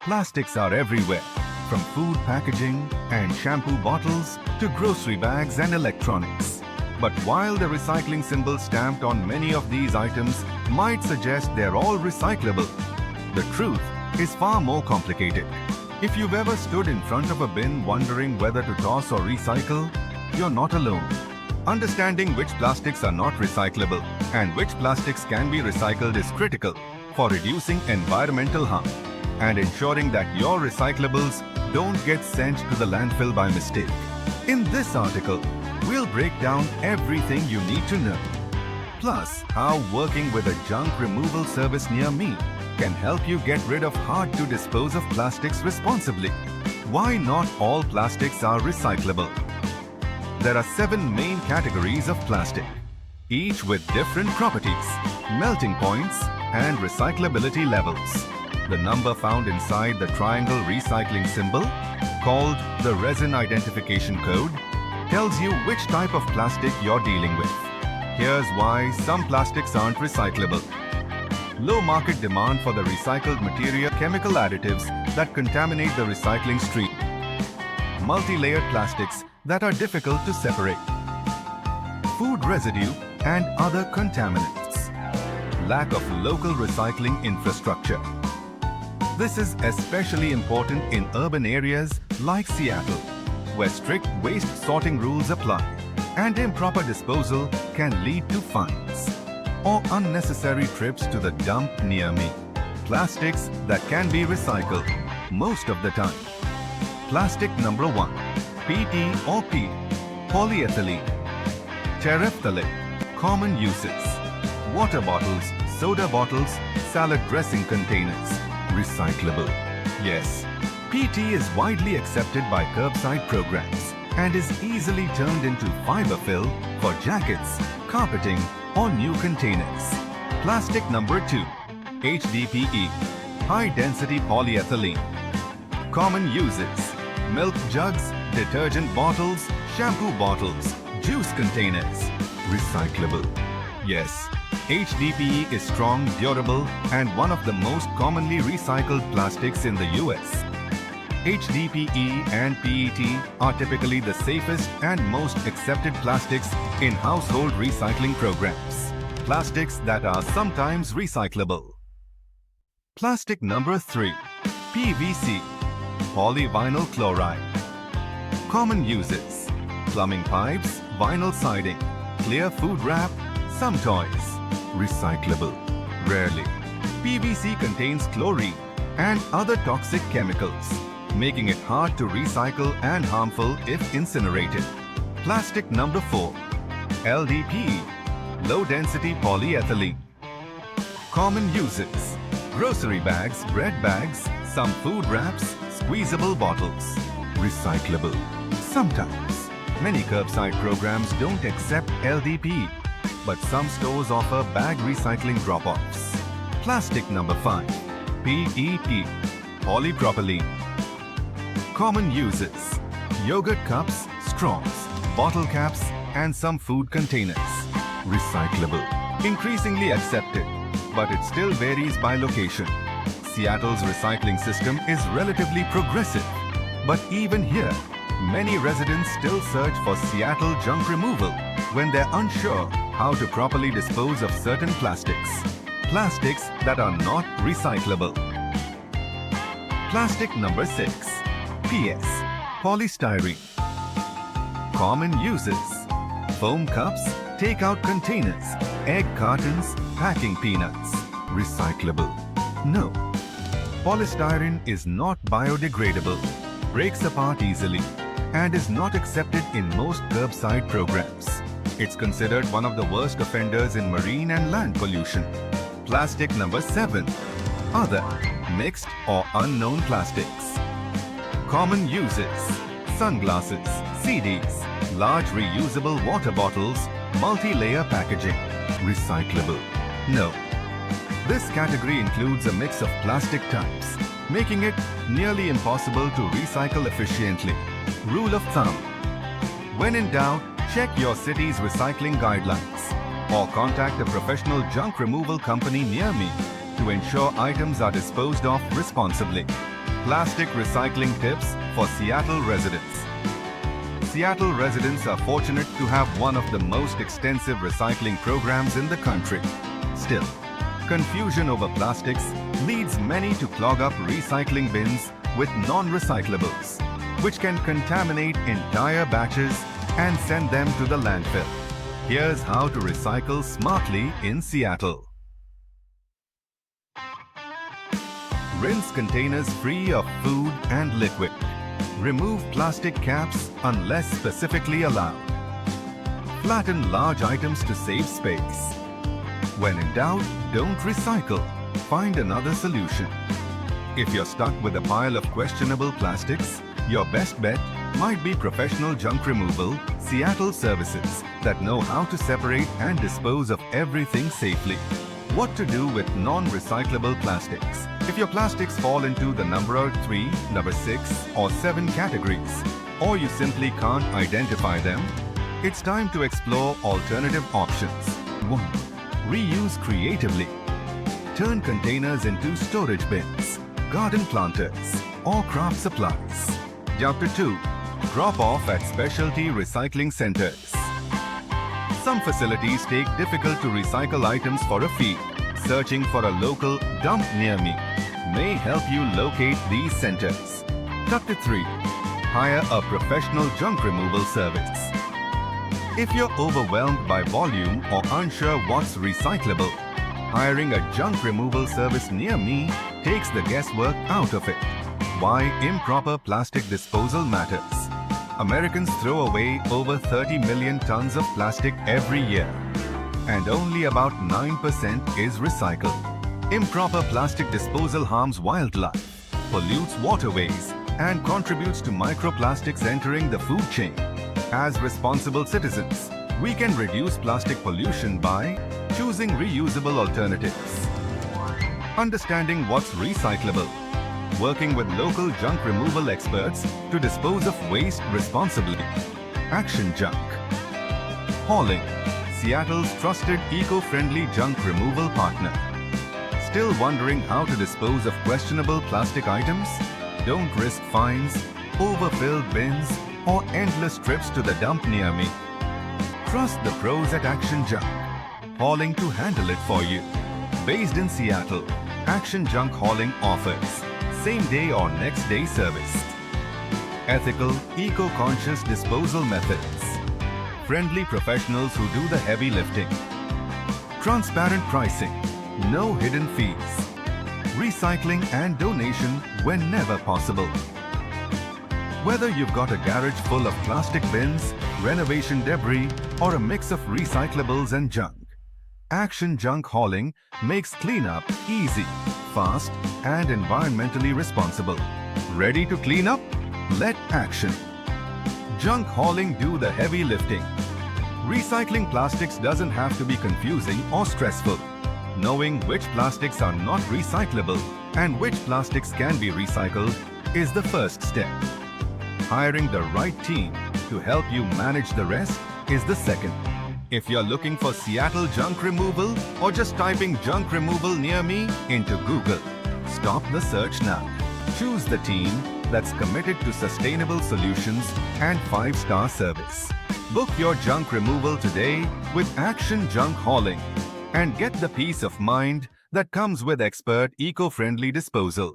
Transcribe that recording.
Plastics are everywhere, from food packaging and shampoo bottles to grocery bags and electronics. But while the recycling symbol stamped on many of these items might suggest they're all recyclable, the truth is far more complicated. If you've ever stood in front of a bin wondering whether to toss or recycle, you're not alone. Understanding which plastics are not recyclable and which plastics can be recycled is critical for reducing environmental harm and ensuring that your recyclables don't get sent to the landfill by mistake. In this article, we'll break down everything you need to know. Plus, how working with a junk removal service near me can help you get rid of hard-to-dispose-of plastics responsibly. Why not all plastics are recyclable? There are 7 main categories of plastic, each with different properties, melting points, and recyclability levels. The number found inside the triangle recycling symbol, called the resin identification code, tells you which type of plastic you're dealing with. Here's why some plastics aren't recyclable. Low market demand for the recycled material, chemical additives that contaminate the recycling stream. Multi-layered plastics that are difficult to separate. Food residue and other contaminants. Lack of local recycling infrastructure. This is especially important in urban areas like Seattle, where strict waste sorting rules apply, and improper disposal can lead to fines or unnecessary trips to the dump near me. Plastics that can be recycled most of the time. Plastic number 1. PT or P. Polyethylene. Terephthalate. Common uses. Water bottles, soda bottles, salad dressing containers. Recyclable. Yes, PT is widely accepted by curbside programs and is easily turned into fiber fill for jackets, carpeting, or new containers. Plastic number 2. HDPE. High density polyethylene. Common uses. Milk jugs, detergent bottles, shampoo bottles, juice containers. Recyclable. Yes, HDPE is strong, durable, and one of the most commonly recycled plastics in the US. HDPE and PET are typically the safest and most accepted plastics in household recycling programs. Plastics that are sometimes recyclable. Plastic number 3. PVC. Polyvinyl chloride. Common uses. Plumbing pipes, vinyl siding, clear food wrap, some toys. Recyclable. Rarely. PVC contains chlorine and other toxic chemicals, making it hard to recycle and harmful if incinerated. Plastic number 4. LDPE. Low density polyethylene. Common uses. Grocery bags, bread bags, some food wraps, squeezable bottles. Recyclable. Sometimes. Many curbside programs don't accept LDPE, but some stores offer bag recycling drop-offs. Plastic number 5. PET. Polypropylene. Common uses. Yogurt cups, straws, bottle caps, and some food containers. Recyclable. Increasingly accepted, but it still varies by location. Seattle's recycling system is relatively progressive, but even here, many residents still search for Seattle junk removal when they're unsure how to properly dispose of certain plastics. Plastics that are not recyclable. Plastic number 6. PS. Polystyrene. Common uses. Foam cups, takeout containers, egg cartons, packing peanuts. Recyclable. No. Polystyrene is not biodegradable, breaks apart easily, and is not accepted in most curbside programs. It's considered one of the worst offenders in marine and land pollution. Plastic number 7. Other. Mixed or unknown plastics. Common uses. Sunglasses, CDs, large reusable water bottles, multi-layer packaging. Recyclable. No. This category includes a mix of plastic types, making it nearly impossible to recycle efficiently. Rule of thumb. When in doubt, check your city's recycling guidelines or contact a professional junk removal company near me to ensure items are disposed of responsibly. Plastic recycling tips for Seattle residents. Seattle residents are fortunate to have one of the most extensive recycling programs in the country. Still, confusion over plastics leads many to clog up recycling bins with non-recyclables, which can contaminate entire batches and send them to the landfill. Here's how to recycle smartly in Seattle. Rinse containers free of food and liquid. Remove plastic caps unless specifically allowed. Flatten large items to save space. When in doubt, don't recycle. Find another solution. If you're stuck with a pile of questionable plastics, your best bet might be professional junk removal, Seattle services that know how to separate and dispose of everything safely. What to do with non-recyclable plastics? If your plastics fall into the number 3, number 6 or 7 categories, or you simply can't identify them, it's time to explore alternative options. 1. Reuse creatively. Turn containers into storage bins, garden planters, or craft supplies. Chapter 2. Drop off at specialty recycling centers. Some facilities take difficult to recycle items for a fee. Searching for a local dump near me may help you locate these centers. Chapter 3. Hire a professional junk removal service. If you're overwhelmed by volume or unsure what's recyclable, hiring a junk removal service near me takes the guesswork out of it. Why improper plastic disposal matters. Americans throw away over 30 million tons of plastic every year, and only about 9% is recycled. Improper plastic disposal harms wildlife, pollutes waterways, and contributes to microplastics entering the food chain. As responsible citizens, we can reduce plastic pollution by choosing reusable alternatives, understanding what's recyclable, working with local junk removal experts to dispose of waste responsibly. Action Junk. Hauling, Seattle's trusted eco-friendly junk removal partner. Still wondering how to dispose of questionable plastic items? Don't risk fines, overfilled bins, or endless trips to the dump near me. Trust the pros at Action Junk, hauling to handle it for you. Based in Seattle, Action Junk Hauling offers same-day or next-day service. Ethical, eco-conscious disposal methods. Friendly professionals who do the heavy lifting. Transparent pricing. No hidden fees. Recycling and donation whenever possible. Whether you've got a garage full of plastic bins, renovation debris, or a mix of recyclables and junk, Action Junk Hauling makes cleanup easy, fast, and environmentally responsible. Ready to clean up? Let Action Junk Hauling do the heavy lifting. Recycling plastics doesn't have to be confusing or stressful. Knowing which plastics are not recyclable and which plastics can be recycled is the first step. Hiring the right team to help you manage the rest is the second. If you're looking for Seattle junk removal or just typing junk removal near me into Google, stop the search now. Choose the team that's committed to sustainable solutions and 5-star service. Book your junk removal today with Action Junk Hauling and get the peace of mind that comes with expert eco-friendly disposal.